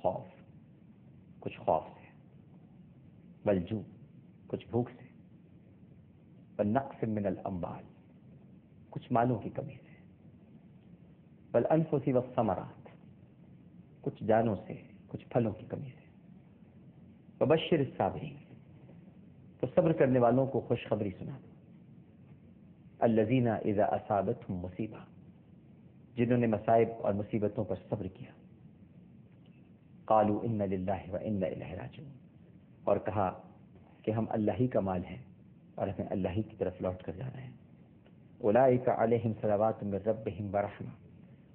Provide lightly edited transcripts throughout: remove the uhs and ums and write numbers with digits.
الخوف، کچھ خوف سے، والجوع، کچھ بھوک سے، والنقص من الاموال، کچھ مالوں کی کمی سے، والانفس والثمرات، کچھ جانوں سے، کچھ پھلوں کی کمی سے، وبشر الصابرین، تو صبر کرنے والوں کو خوشخبری سنا دو، الذین اذا اصابتهم مصیبہ، جنہوں نے مصائب اور مصیبتوں پر صبر کیا، قالوا ان للہ وانا الیہ راجعون، اور کہا کہ ہم اللہ ہی کا مال ہیں اور ہمیں اللہ ہی کی طرف لوٹ کر جانا ہے، اولئک علیہم صلوات من ربہم ورحمہ،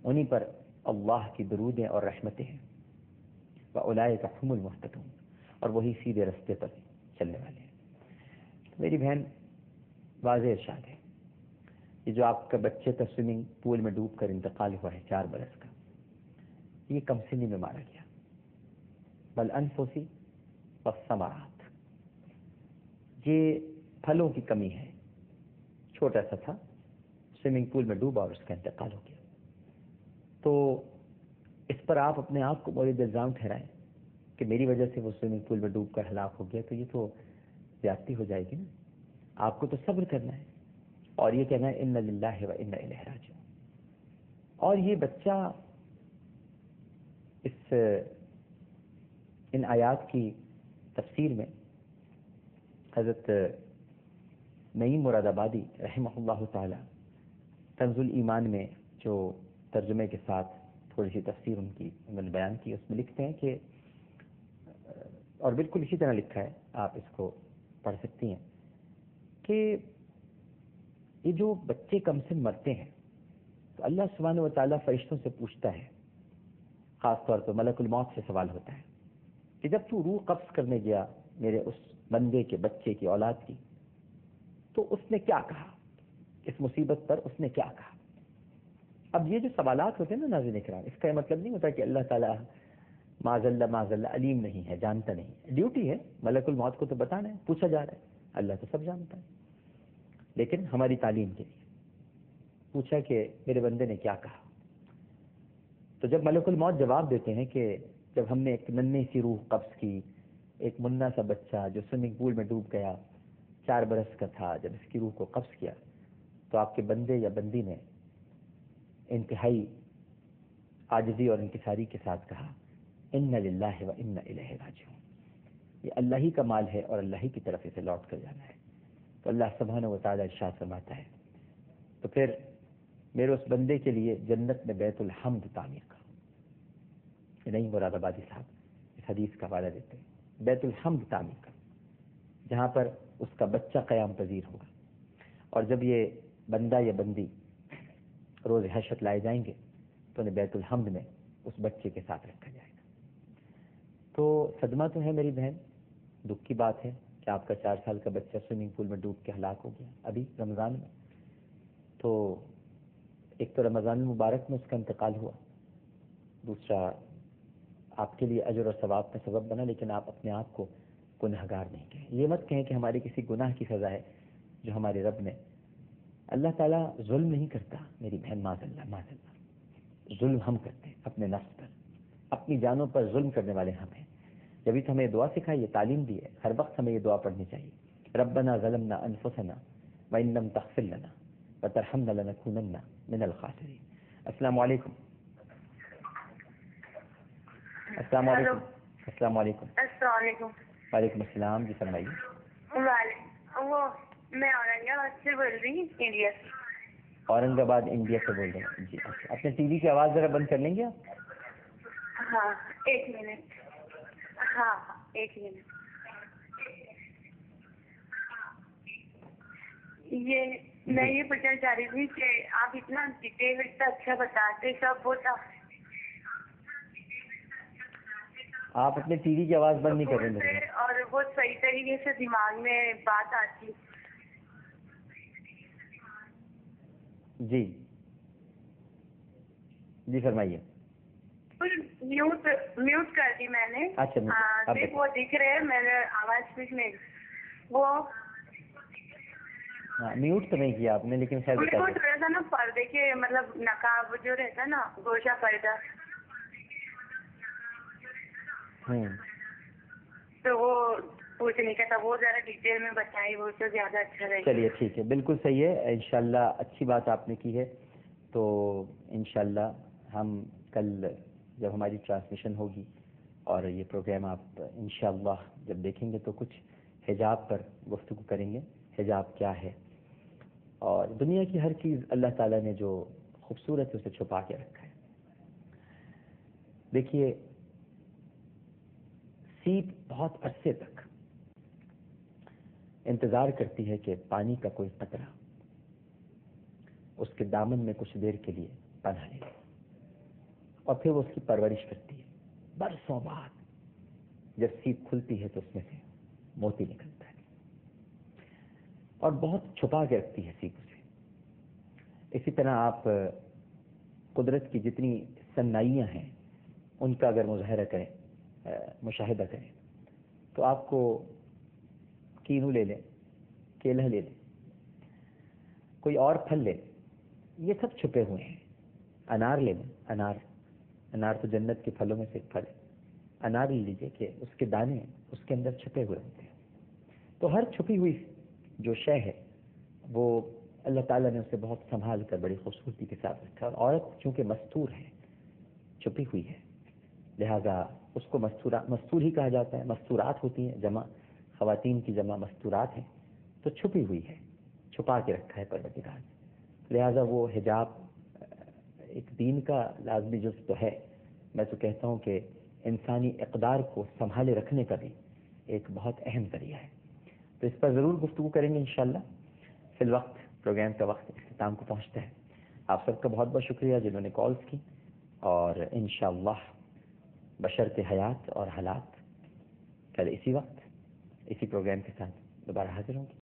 انہی پر اللہ کی درودیں اور رحمتیں ہیں، واولئک هم المہتدون، اور وہی سیدھے رستے پر چلنے والے ہیں۔ میری بہن، واضح ارشاد ہے، یہ جو آپ کا بچے کا سوئمنگ پول میں ڈوب کر انتقال ہوا ہے 4 برس کا، یہ کم سنی میں مارا گیا، بالانفس والثمرات، یہ پھلوں کی کمی ہے، چھوٹا سا تھا، سوئمنگ پول میں ڈوبا اور اس کا انتقال ہو گیا۔ تو اس پر آپ اپنے آپ کو مورد الزام ٹھہرائیں کہ میری وجہ سے وہ سوئمنگ پول میں ڈوب کر ہلاک ہو گیا، تو یہ تو زیادتی ہو جائے گی نا۔ آپ کو تو صبر کرنا ہے اور یہ کہنا ہے ان للہ وانا الیہ راجعون۔ اور یہ بچہ ان آیات کی تفسیر میں حضرت نعیم مراد آبادی رحمہ اللہ تعالی کنز الایمان میں جو ترجمے کے ساتھ تھوڑی سی تفسیر ان کی انہوں نے بیان کی، اس میں لکھتے ہیں کہ، اور بالکل اسی طرح لکھا ہے، آپ اس کو پڑھ سکتی ہیں، کہ یہ جو بچے کم سن مرتے ہیں تو اللہ سبحانہ و تعالیٰ فرشتوں سے پوچھتا ہے، خاص طور پر ملک الموت سے سوال ہوتا ہے کہ جب تو روح قبض کرنے گیا میرے اس بندے کے بچے کی اولاد کی، تو اس نے کیا کہا، اس مصیبت پر اس نے کیا کہا۔ اب یہ جو سوالات ہوتے ہیں نا ناظرین کرام، اس کا یہ مطلب نہیں ہوتا کہ اللہ تعالیٰ معاذ اللہ علیم نہیں ہے، جانتا نہیں ہے، ڈیوٹی ہے، ملک الموت کو تو بتانا ہے، پوچھا جا رہا ہے، اللہ تو سب جانتا ہے، لیکن ہماری تعلیم کے لیے پوچھا کہ میرے بندے نے کیا کہا۔ تو جب ملک الموت جواب دیتے ہیں کہ جب ہم نے ایک ننھی سی روح قبض کی، ایک منا سا بچہ جو سوئمنگ پول میں ڈوب گیا، 4 برس کا تھا، جب اس کی روح کو قبض کیا تو آپ کے بندے یا بندی نے انتہائی عاجزی اور انکساری کے ساتھ کہا ان للہ وانا الیہ راجعون، یہ اللہ ہی کا مال ہے اور اللہ ہی کی طرف اسے لوٹ کر جانا ہے۔ تو اللہ سبحانہ و تعالیٰ ارشاد فرماتا ہے، تو پھر میرے اس بندے کے لیے جنت میں بیت الحمد تعمیر کرو۔ نہیں مراد آبادی صاحب اس حدیث کا حوالہ دیتے ہیں، بیت الحمد تعمیر کرو، جہاں پر اس کا بچہ قیام پذیر ہوگا، اور جب یہ بندہ یا بندی روز حشر لائے جائیں گے تو انہیں بیت الحمد میں اس بچے کے ساتھ رکھا جائے گا۔ تو صدمہ تو ہے میری بہن، دکھ کی بات ہے کہ آپ کا 4 سال کا بچہ سوئمنگ پول میں ڈوب کے ہلاک ہو گیا ابھی رمضان میں۔ تو ایک تو رمضان المبارک میں اس کا انتقال ہوا، دوسرا آپ کے لیے اجر اور ثواب کا سبب بنا، لیکن آپ اپنے آپ کو گنہگار نہیں کہیں۔ یہ مت کہیں کہ ہماری کسی گناہ کی سزا ہے جو ہمارے رب نے، اللہ تعالیٰ ظلم نہیں کرتا میری بہن، معاذ اللہ، ظلم ہم کرتے ہیں اپنے نفس پر، اپنی جانوں پر ظلم کرنے والے ہم ہیں۔ جبھی تو ہمیں دعا سکھائی ہے، تعلیم دی ہے، ہر وقت ہمیں یہ دعا پڑھنی چاہیے، ربنا ظلمنا انفسنا وان لم تغفر لنا وترحمنا لنکونن من الخاسرین۔ السلام علیکم۔ السلام علیکم۔ السلام علیکم۔ السلام علیکم۔ وعلیکم السلام، جی فرمائیے۔ وہ میں اورنگ آباد سے بول رہی ہوں، انڈیا سے۔ اورنگ آباد انڈیا سے بول رہے ہیں جی، اچھا، اپنے ٹی وی کی آواز ذرا بند کر لیں گے آپ؟ ہاں، 1 منٹ۔ ہاں 1 منٹ۔ یہ میں یہ پوچھنا چاہ رہی تھی کہ آپ اتنا ڈیٹیل اتنا اچھا بتاتے سب، وہ تھا آپ اپنے ٹی وی کی آواز بند نہیں کر رہے ہیں، اور وہ صحیح طریقے سے دماغ میں بات آتی۔ جی جی فرمائیے۔ میوٹ کر دی میں نے۔ اچھا، دیکھ وہ دکھ رہے ہیں، میں نے آواز کچھ نہیں، وہ میوٹ تو نہیں کیا آپ نے، لیکن خیر میرے کو تھوڑا سا نا پردے کے مطلب نقاب جو رہتا نا، گوشہ پردہ، ہوں تو وہ پوچھنے کا تھا، وہ ذرا ڈیٹیل میں بتائے وہ تو زیادہ اچھا رہے گا. چلیے ٹھیک ہے، بالکل صحیح ہے، انشاءاللہ اچھی بات آپ نے کی ہے. تو انشاءاللہ ہم کل جب ہماری ٹرانسمیشن ہوگی اور یہ پروگرام آپ انشاءاللہ جب دیکھیں گے تو کچھ حجاب پر گفتگو کریں گے. حجاب کیا ہے اور دنیا کی ہر چیز اللہ تعالیٰ نے جو خوبصورت اسے چھپا کے رکھا ہے. دیکھیے سیپ بہت عرصے تک انتظار کرتی ہے کہ پانی کا کوئی قطرہ اس کے دامن میں کچھ دیر کے لیے پناہ لے اور پھر وہ اس کی پرورش کرتی ہے. برسوں بعد جب سیپ کھلتی ہے تو اس میں سے موتی نکلتا ہے اور بہت چھپا کے رکھتی ہے سیپ اسے. اسی طرح آپ قدرت کی جتنی صنائیاں ہیں ان کا اگر مظاہرہ کریں، مشاہدہ کریں، تو آپ کو کینو لے لیں، کیلا لے لیں، کوئی اور پھل لے لیں، یہ سب چھپے ہوئے ہیں. انار لے لیں، انار تو جنت کے پھلوں میں سے ایک پھل ہے. انار لے لیجیے کہ اس کے دانے اس کے اندر چھپے ہوئے ہوتے ہیں. تو ہر چھپی ہوئی جو شے ہے وہ اللہ تعالیٰ نے اسے بہت سنبھال کر بڑی خوبصورتی کے ساتھ رکھا. اور عورت چونکہ مستور ہے، چھپی ہوئی ہے، لہذا اس کو مستور ہی کہا جاتا ہے. مستورات ہوتی ہیں، جمع خواتین کی جمع مستورات ہیں، تو چھپی ہوئی ہے، چھپا کے رکھا ہے پروردگار نے. لہذا وہ حجاب ایک دین کا لازمی جزو تو ہے. میں تو کہتا ہوں کہ انسانی اقدار کو سنبھالے رکھنے کا بھی ایک بہت اہم ذریعہ ہے. تو اس پر ضرور گفتگو کریں گے انشاءاللہ. فی الوقت پروگرام کا وقت اختتام کو پہنچتا ہے. آپ سب کا بہت بہت شکریہ جنہوں نے کالز کی، اور انشاءاللہ بشرط حیات اور حالات کل اسی وقت اسی پروگرام کے ساتھ دوبارہ حاضر ہوں گے.